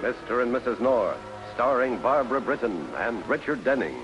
Mr. and Mrs. North, starring Barbara Britton and Richard Denning.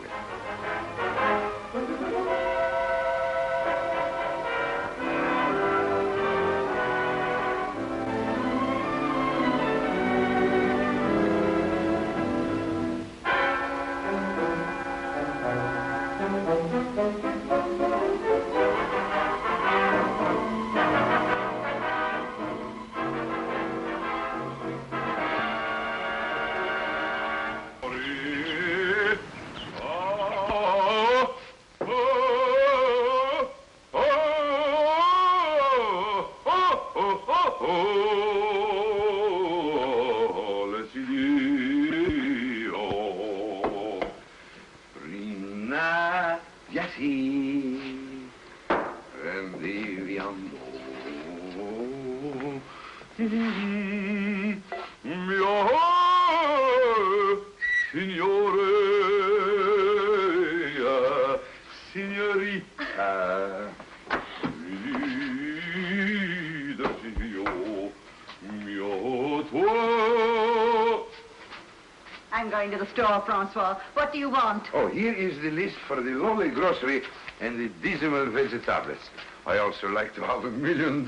I'm going to the store, Francois. What do you want? Oh, here is the list for the lovely grocery and the dismal vegetables. I also like to have $1 million,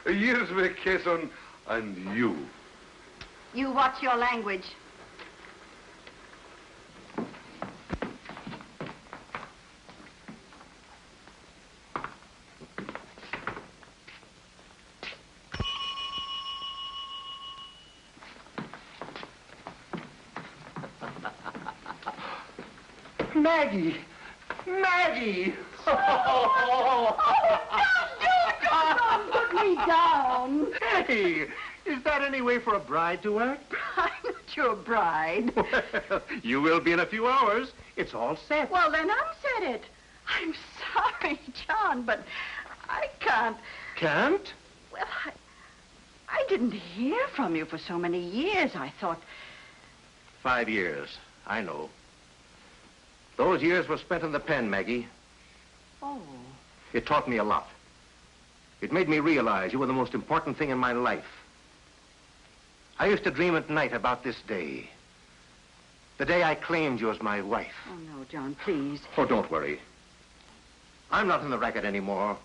a year's vacation, and you. You watch your language. Maggie! Maggie! Don't put me down. Hey, is that any way for a bride to act? I'm not your bride. Well, you will be in a few hours. It's all set. Well, then unset it. I'm sorry, John, but I can't. Can't? Well, I didn't hear from you for so many years. I thought... 5 years. I know. Those years were spent in the pen, Maggie. Oh. It taught me a lot. It made me realize you were the most important thing in my life. I used to dream at night about this day. The day I claimed you as my wife. Oh, no, John, please. Oh, don't worry. I'm not in the racket anymore.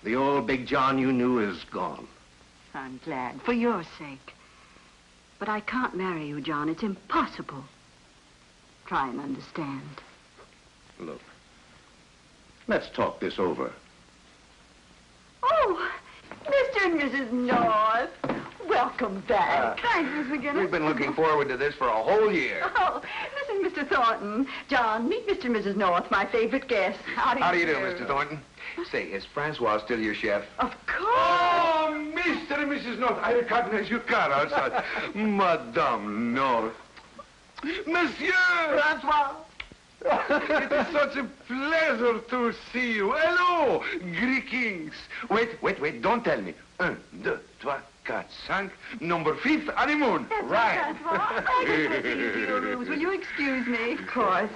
The old Big John you knew is gone. I'm glad, for your sake. But I can't marry you, John. It's impossible. Try and understand. Look, let's talk this over. Oh, Mr. and Mrs. North. Welcome back. Thanks, Miss McGinnis. We've been looking forward to this for a whole year. Oh, this is Mr. Thornton. John, meet Mr. and Mrs. North, my favorite guests. How do you do, Mr. Thornton? Say, is Francois still your chef? Of course. Oh, Mr. and Mrs. North, I recognize your car outside. Madame North. Monsieur! Francois! It is such a pleasure to see you. Hello, Greekings. Wait, don't tell me. 1, 2, 3, 4, 5, number 5th honeymoon. That's right. Francois. I just want to see you to your rooms. Will you excuse me? Of course.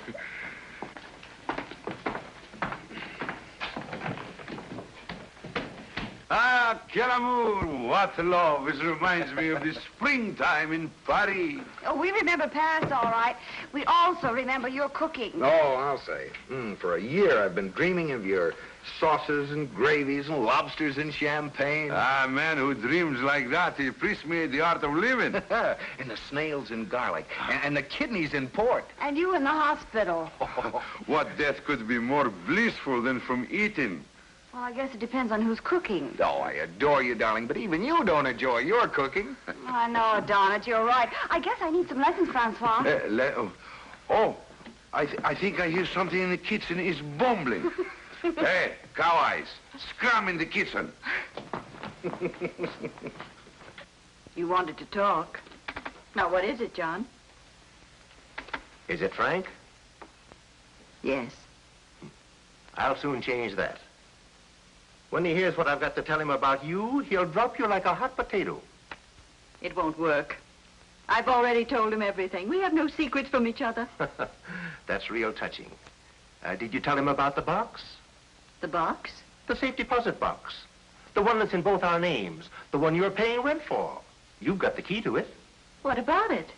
Ah, quel amour, what love. This reminds me of the springtime in Paris. Oh, we remember Paris, all right. We also remember your cooking. Oh, I'll say. For a year, I've been dreaming of your sauces and gravies and lobsters and champagne. Ah, man who dreams like that, he appreciates the art of living. And the snails in garlic, and the kidneys in pork. And you in the hospital. What death could be more blissful than from eating? Well, I guess it depends on who's cooking. Oh, I adore you, darling, but even you don't enjoy your cooking. I know, darn it, you're right. I guess I need some lessons, Francois. I think I hear something in the kitchen is bumbling. Hey, cow eyes, scrum in the kitchen. You wanted to talk. Now, what is it, John? Is it Frank? Yes. I'll soon change that. When he hears what I've got to tell him about you, he'll drop you like a hot potato. It won't work. I've already told him everything. We have no secrets from each other. That's real touching. Did you tell him about the box? The box? The safe deposit box. The one that's in both our names. The one you're paying rent for. You've got the key to it. What about it?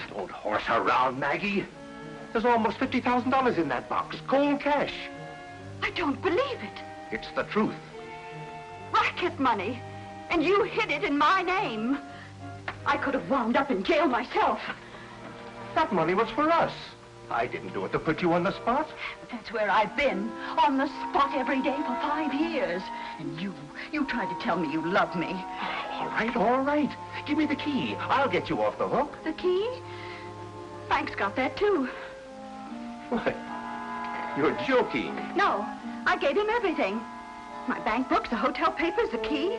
Don't horse around, Maggie. There's almost $50,000 in that box, cold cash. I don't believe it. It's the truth. Racket money. And you hid it in my name. I could have wound up in jail myself. That money was for us. I didn't do it to put you on the spot. That's where I've been, on the spot every day for 5 years. And you tried to tell me you love me. All right. Give me the key. I'll get you off the hook. The key? Frank's got that, too. What? You're joking. No, I gave him everything. My bank books, the hotel papers, the key.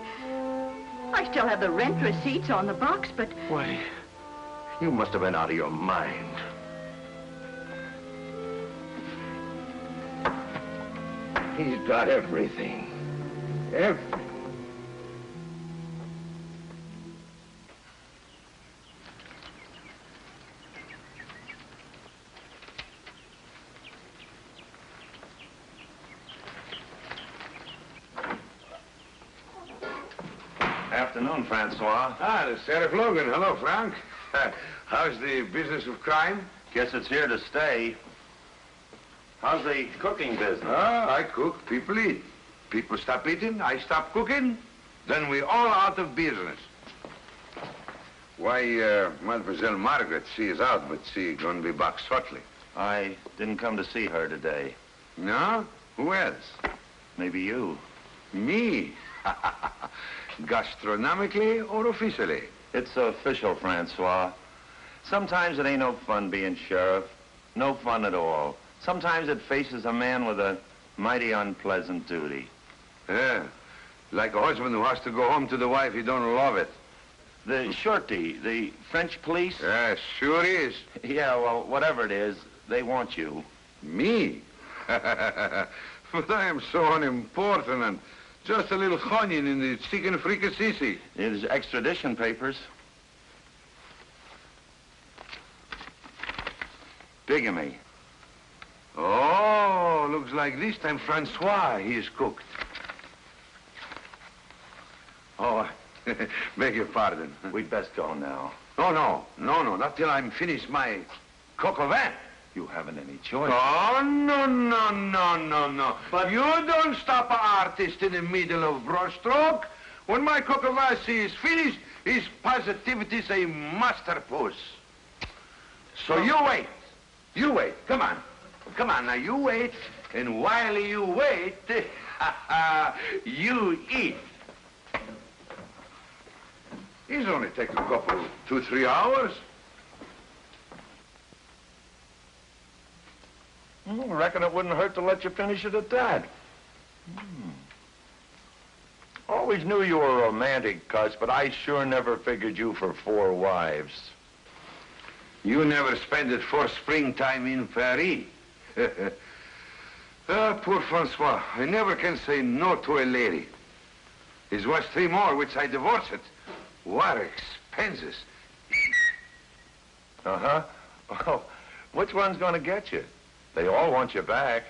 I still have the rent receipts on the box, but... Why, you must have been out of your mind. He's got everything. Everything. Afternoon, Francois. Ah, the Sheriff Logan. Hello, Frank. How's the business of crime? Guess it's here to stay. How's the cooking business? Ah, I cook, people eat. People stop eating, I stop cooking. Then we all out of business. Why, Mademoiselle Margaret, she is out, but she gonna be back shortly. I didn't come to see her today. No? Who else? Maybe you. Me? Gastronomically or officially? It's official, Francois. Sometimes it ain't no fun being sheriff. No fun at all. Sometimes it faces a man with a mighty unpleasant duty. Yeah, like a husband who has to go home to the wife he don't love it. The shorty, the French police? Yeah, sure is. Yeah, well, whatever it is, they want you. Me? But I am so unimportant and just a little onion in the chicken fricassee. There's extradition papers. Bigamy. Oh, looks like this time Francois, he is cooked. Oh, beg your pardon. We'd best go now. No, not till I'm finished my coq au vin. You haven't any choice. Oh, no. But you don't stop an artist in the middle of brushstroke. When my coq au vin is finished, his positivity is a masterpiece. So you wait. You wait. Come on, now you wait. And while you wait, you eat. He's only take a couple, 2-3 hours. I reckon it wouldn't hurt to let you finish it at that. Always knew you were a romantic, Cus, but I sure never figured you for 4 wives. You never spent it for springtime in Paris. Poor Francois. I never can say no to a lady. His was 3 more, which I divorced. What expenses. Uh-huh. Well, which one's gonna get you? They all want you back.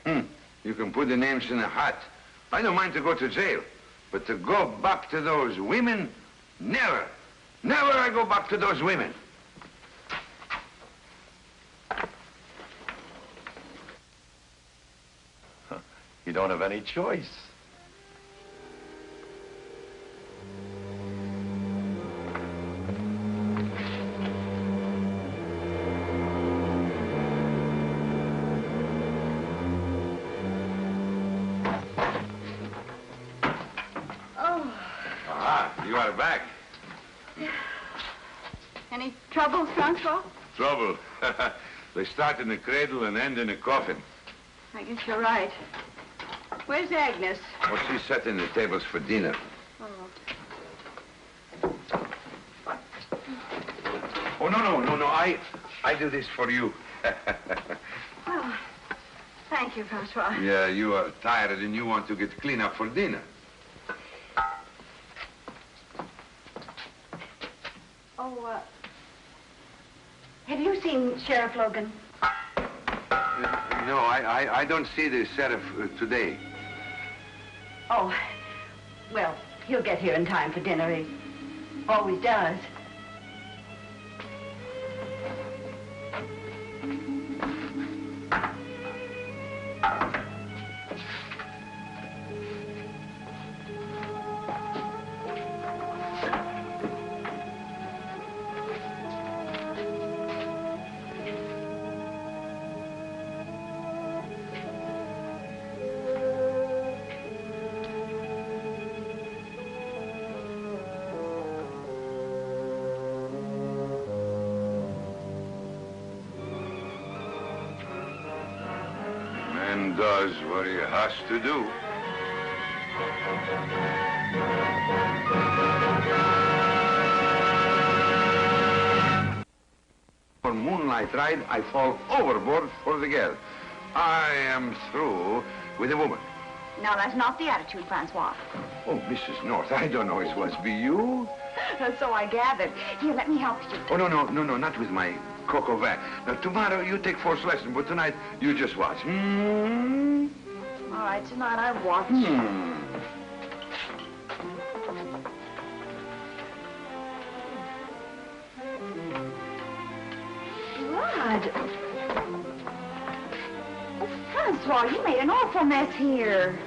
You can put the names in a hat. I don't mind to go to jail. But to go back to those women, never. Never I go back to those women. You don't have any choice. You are back. Any trouble, Francois? Trouble. They start in the cradle and end in a coffin. I guess you're right. Where's Agnes? Oh, she's setting the tables for dinner. Oh, no. I do this for you. Oh, thank you, Francois. Yeah, you are tired and you want to get clean up for dinner. Oh, have you seen Sheriff Logan? No, I don't see the sheriff today. Oh, well, he'll get here in time for dinner. He always does. does what he has to do. For moonlight ride, I fall overboard for the girl. I am through with a woman. No, that's not the attitude, Francois. Oh, Mrs. North, I don't know it was be you. So I gathered. Here, let me help you. Oh, no, not with my coq au vin. Now, tomorrow you take first lesson, but tonight you just watch. All right, tonight I watch. Blood. Oh, Francois, you made an awful mess here.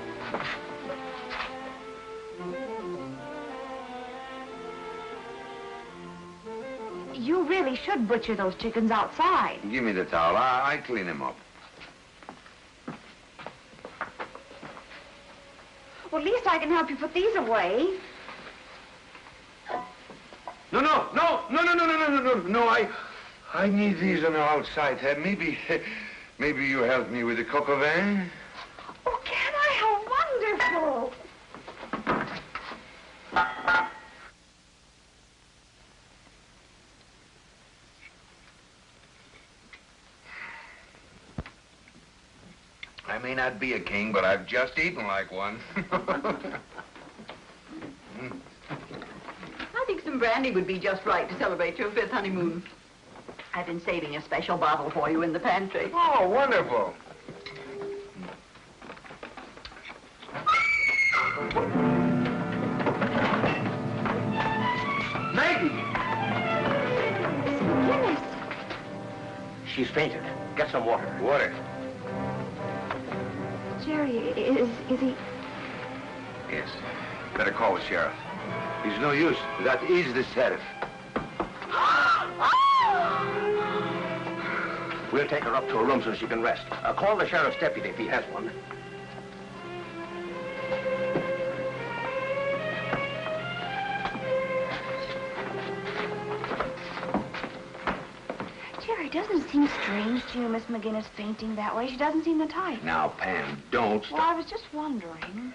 You really should butcher those chickens outside. Give me the towel. I clean them up. Well, at least I can help you put these away. No, I need these on the outside. Maybe you help me with the coq au vin? Oh, can I? How wonderful. I may not be a king, but I've just eaten like one. I think some brandy would be just right to celebrate your 5th honeymoon. I've been saving a special bottle for you in the pantry. Oh, wonderful. Maggie! Goodness. She's fainted. Get some water. Water? Jerry, is he... Yes. Better call the sheriff. He's no use. That is the sheriff. We'll take her up to her room so she can rest. Call the sheriff's deputy if he has one. Jerry, doesn't it seem strange to you, Miss McGinnis fainting that way? She doesn't seem the type. Now, Pam, don't stop. Well, I was just wondering.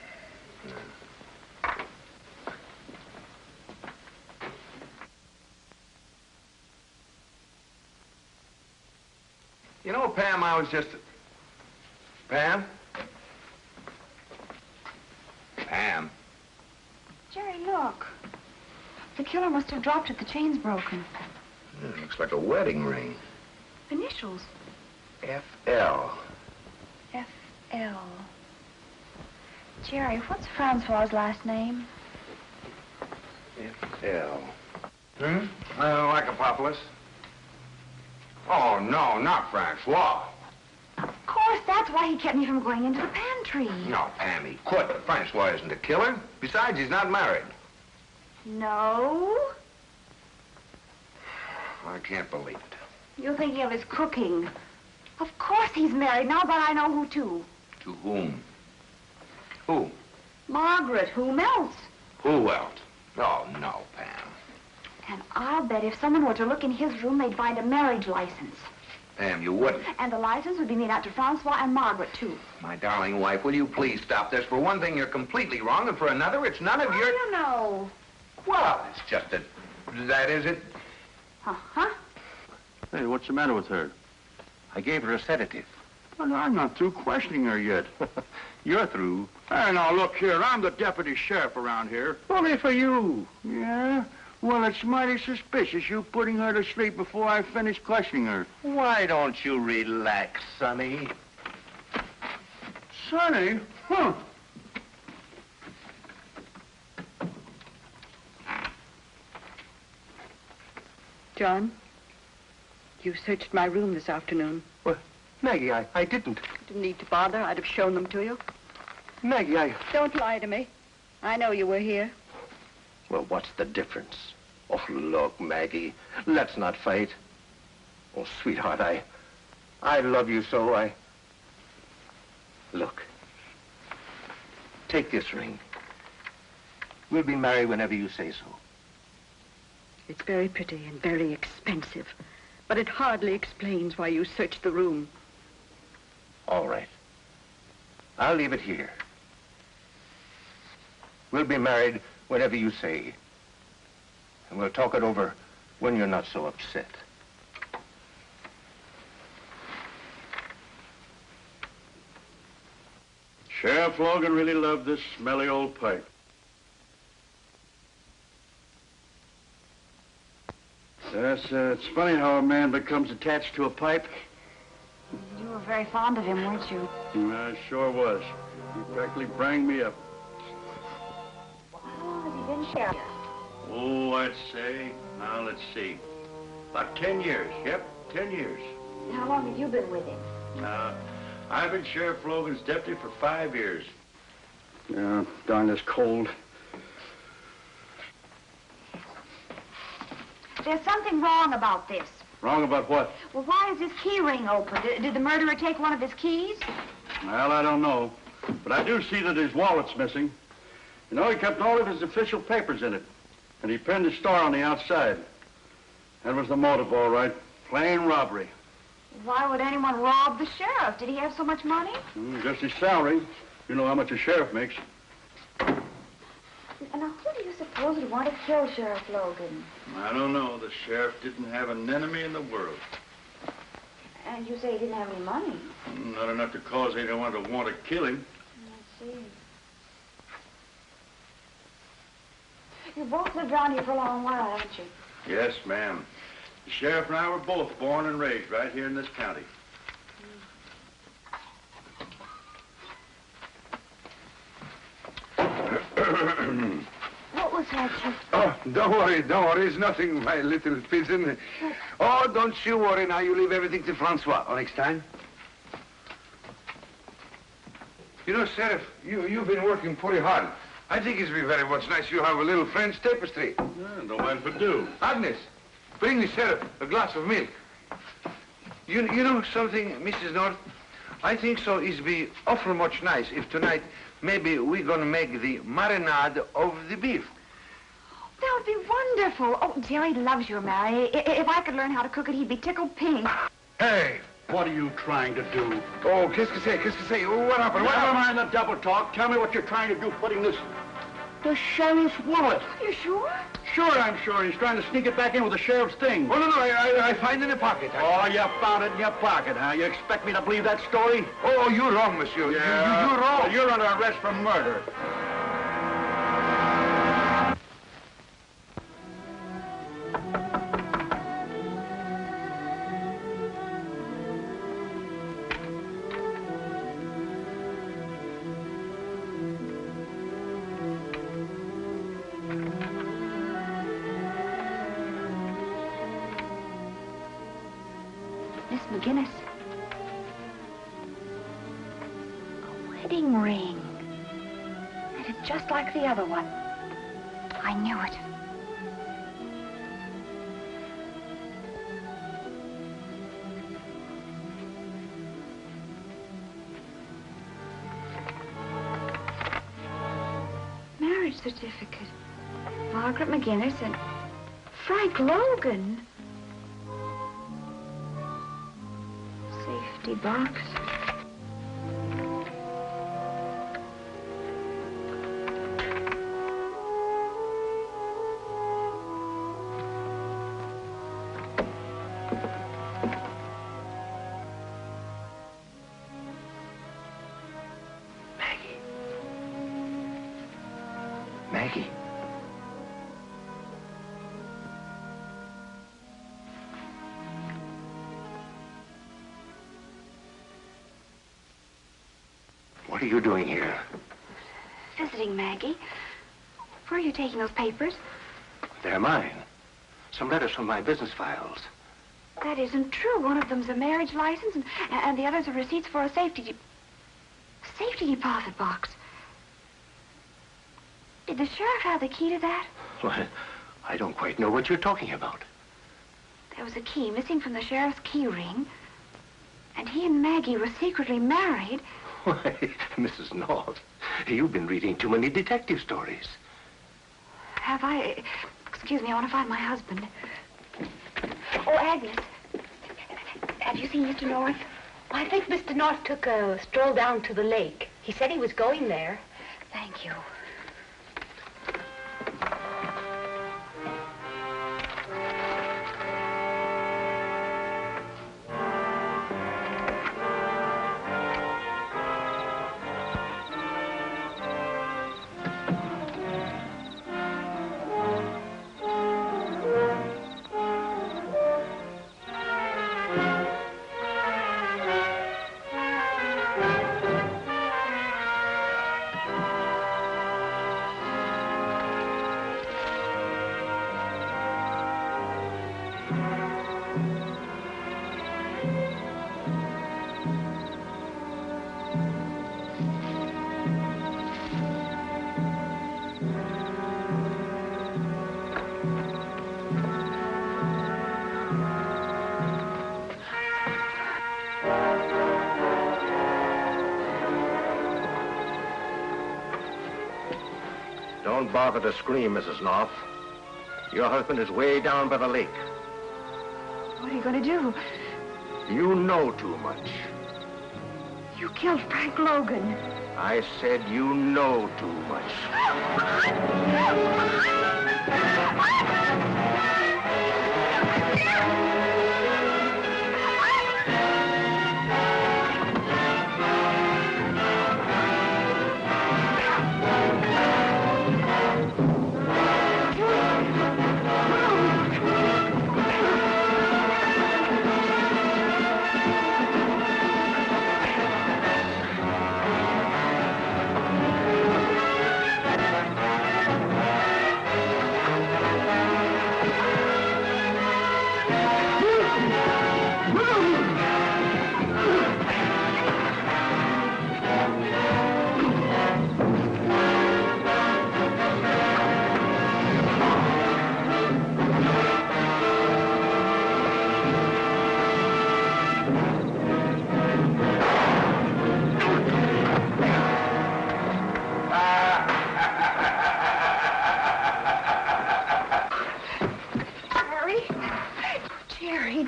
You know, Pam, I was just... Pam? Pam? Jerry, look. The killer must have dropped it. The chain's broken. It looks like a wedding ring. Initials. F.L. F.L. Jerry, what's Francois's last name? F.L. Like Apopolis? Oh, no, not Francois. Of course, that's why he kept me from going into the pantry. No, Pam, he could, but Francois isn't a killer. Besides, he's not married. No? I can't believe it. You're thinking of his cooking. Of course he's married, now that I know who to. To whom? Who? Margaret, whom else? Who else? Oh, no, Pam. And I'll bet if someone were to look in his room, they'd find a marriage license. Pam, you wouldn't. And the license would be made out to Francois and Margaret, too. My darling wife, will you please stop this? For one thing, you're completely wrong, and for another, it's none of How your... do you know? Well, it's just that... That is it. Uh-huh. Hey, what's the matter with her? I gave her a sedative. Well, I'm not through questioning her yet. You're through. Hey, now, look here. I'm the deputy sheriff around here. Only for you. Yeah? Well, it's mighty suspicious you putting her to sleep before I finish questioning her. Why don't you relax, Sonny? Sonny? Huh. John, you searched my room this afternoon. Well, Maggie, I didn't. Didn't need to bother. I'd have shown them to you. Maggie, Don't lie to me. I know you were here. Well, what's the difference? Oh, look, Maggie, let's not fight. Oh, sweetheart, I love you so, Look, take this ring. We'll be married whenever you say so. It's very pretty and very expensive, but it hardly explains why you searched the room. All right. I'll leave it here. We'll be married whenever you say. And we'll talk it over when you're not so upset. Sheriff Logan really loved this smelly old pipe. Yes, it's funny how a man becomes attached to a pipe. You were very fond of him, weren't you? I sure was. He practically brang me up. How long has he been sheriff? Oh, I'd say, now let's see, about 10 years. Yep, 10 years. How long have you been with him? I've been Sheriff Logan's deputy for 5 years. Yeah, darn this cold. There's something wrong about this. Wrong about what? Well, why is this key ring open? Did the murderer take one of his keys? Well, I don't know. But I do see that his wallet's missing. You know, he kept all of his official papers in it. And he pinned his star on the outside. That was the motive, all right. Plain robbery. Why would anyone rob the sheriff? Did he have so much money? Just his salary. You know how much a sheriff makes. Now, who do you suppose would want to kill Sheriff Logan? I don't know. The sheriff didn't have an enemy in the world. And you say he didn't have any money? Not enough to cause anyone to want to kill him. I see. You both lived around here for a long while, haven't you? Yes, ma'am. The sheriff and I were both born and raised right here in this county. What was that, you... Oh, don't worry. It's nothing, my little pigeon. Oh, don't you worry now. You leave everything to Francois next time. You know, Sheriff, you've been working pretty hard. I think it'd be very much nice you have a little French tapestry. Yeah, no man could do. Agnes, bring the Sheriff a glass of milk. You know something, Mrs. North? I think so it'd be awful much nice if tonight maybe we're gonna make the marinade of the beef. That would be wonderful. Oh, Jerry loves your Mary. If I could learn how to cook it, he'd be tickled pink. Hey, what are you trying to do? Oh, qu'est-ce que c'est? What happened? Never mind the double talk. Tell me what you're trying to do putting this... The sheriff's wallet. Are you sure? Sure, I'm sure. He's trying to sneak it back in with the sheriff's thing. Oh, no, I find it in the pocket. Oh, you found it in your pocket, huh? You expect me to believe that story? Oh, you're wrong, monsieur. Yeah. You're wrong. Well, you're under arrest for murder. McGinnis. A wedding ring. And it's just like the other one. I knew it. Marriage certificate. Margaret McGinnis and Frank Logan. Safety box. Maggie. What are you doing here? Visiting Maggie. Where are you taking those papers? They're mine. Some letters from my business files. That isn't true. One of them's a marriage license, and the other's a receipts for a safety deposit box. Did the sheriff have the key to that? Well, I don't quite know what you're talking about. There was a key missing from the sheriff's key ring, and he and Maggie were secretly married. Why, Mrs. North, you've been reading too many detective stories. Have I? Excuse me, I want to find my husband. Oh, Agnes. Have you seen Mr. North? I think Mr. North took a stroll down to the lake. He said he was going there. Thank you. Don't bother to scream, Mrs. North. Your husband is way down by the lake. What are you going to do? You know too much. You killed Frank Logan. I said you know too much.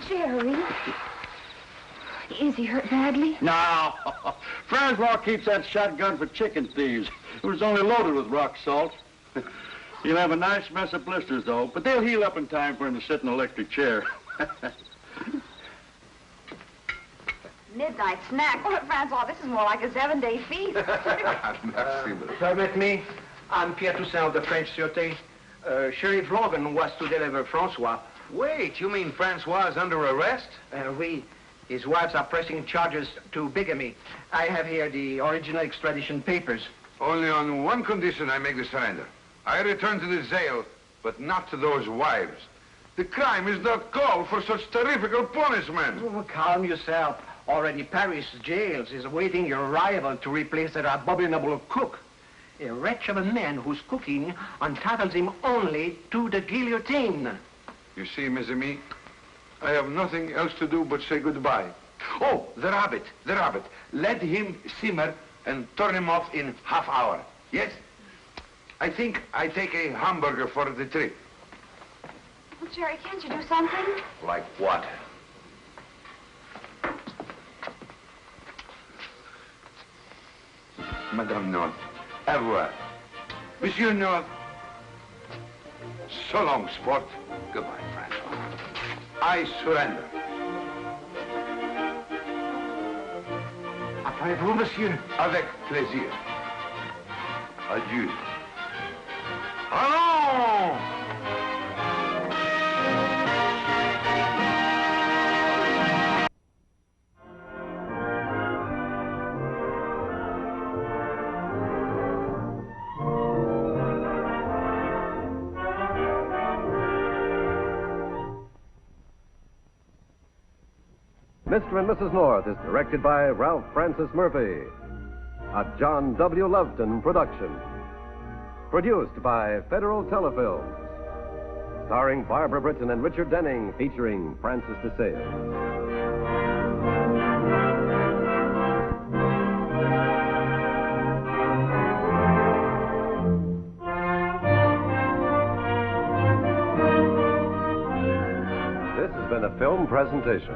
Jerry. Is he hurt badly? No. Francois keeps that shotgun for chicken thieves. It was only loaded with rock salt. He'll have a nice mess of blisters, though, but they'll heal up in time for him to sit in an electric chair. Midnight snack. Oh, Francois, this is more like a 7-day feast. Permit me. I'm Pierre Toussaint of the French Sûreté. Sheriff Logan was to deliver Francois. Wait, you mean Francois is under arrest? Oui. His wives are pressing charges to bigamy. I have here the original extradition papers. Only on one condition I make the surrender. I return to the jail, but not to those wives. The crime is not called for such terrific punishment. Oh, calm yourself. Already Paris jails is awaiting your arrival to replace that abominable cook. A wretch of a man whose cooking entitles him only to the guillotine. You see, Miss Amy, I have nothing else to do but say goodbye. Oh, the rabbit. Let him simmer and turn him off in half hour. Yes? I think I take a hamburger for the trip. Well, Jerry, can't you do something? Like what? Madame North, au revoir. Monsieur North, so long, sport. Goodbye, Francois. I surrender. Appelez-vous, monsieur? Avec plaisir. Adieu. Allons! Mr. and Mrs. North is directed by Ralph Francis Murphy. A John W. Loveton production. Produced by Federal Telefilms. Starring Barbara Britton and Richard Denning, featuring Francis DeSales. This has been a film presentation.